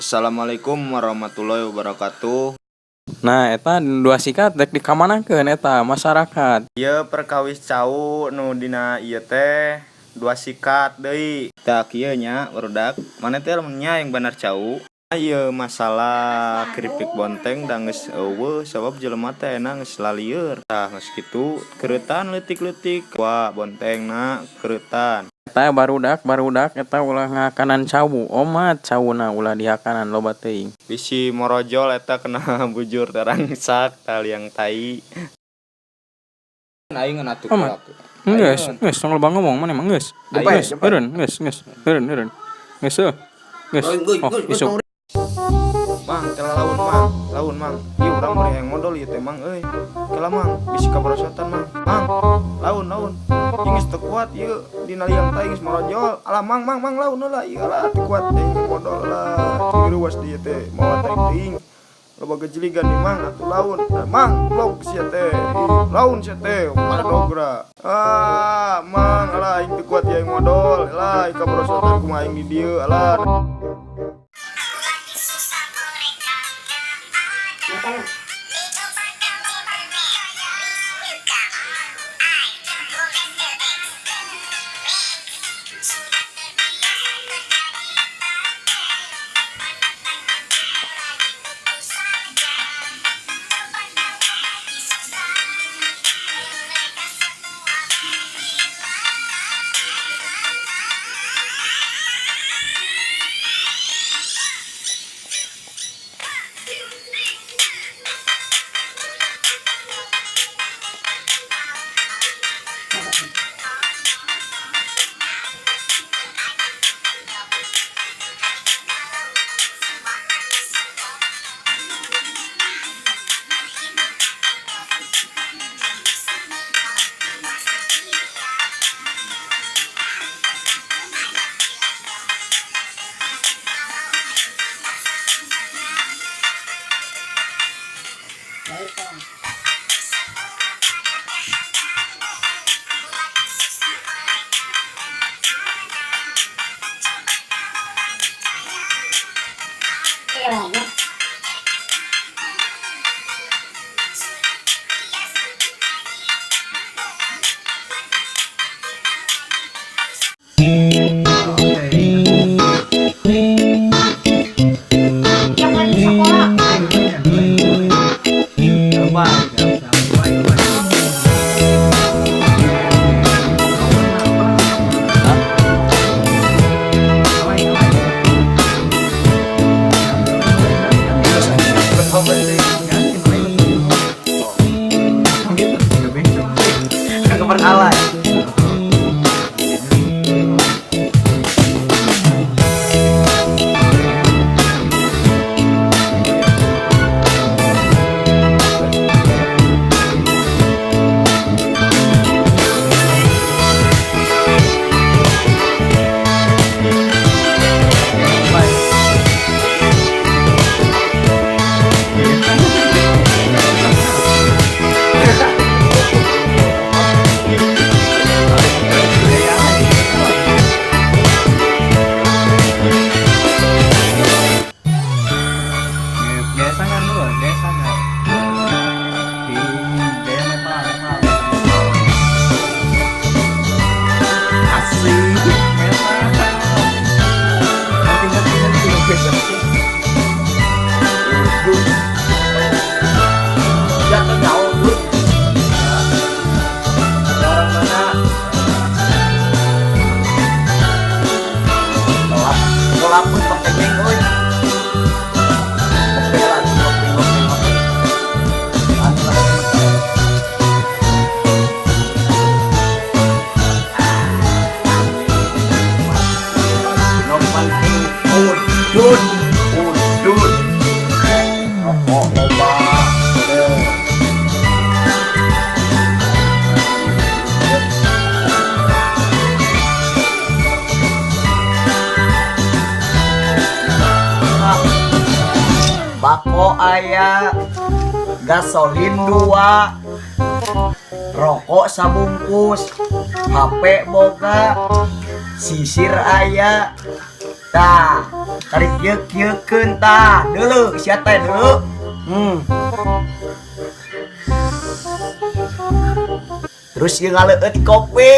Assalamualaikum warahmatullahi wabarakatuh. Nah, eta dua sikat dek dikamanakeun eta masyarakat. Ieu perkawis cau nu dina ieu teh dua sikat deui. Tak ieu nya barudak, mana teh lamun nya yang bener cau. Ieu masalah keripik bonteng da geus eueuh sabab jelema teh na geus lalieur. Tah geus kitu keuretan leutik-leutik wa bontengna keuretan. Eta barudak eta ulah ngakanan cawu. Omat cawuna ulah dihakanan loba teuing. Bisi morojol eta kena bujur tarangsak taliang tai. Aing atuh Omat. Geus tong loba ngomong mana emang geus. Geus, eureun. Geus. Geus. Oh, isuk. Mang, tela laun mang. Ieu urang meureun hayang modal ieu teh mang euy. Kela mang, bisi kabarosotan mang. Mang, laun. Ieu geus teu kuat ieu dina liang teh geus morojol. Alah mang laun heula ieu lah teu kuat teh modal lah. Reuwas dieu teh moal teuing. Loba gejligan di mang atuh laun. Mang, blog sia teh. Laun sia teh, madogra. Mang, alah aing teu kuat ieu modal. Lah kabarosotan kumaha aing di dieu alah. Bako aya, gasolin 2, rokok sabungkus, HP boga, sisir aya. Tah, tarik kieu-kieukeun tah. Deuleu sia teh deuleu. Terus ieu ngaleueut kopi.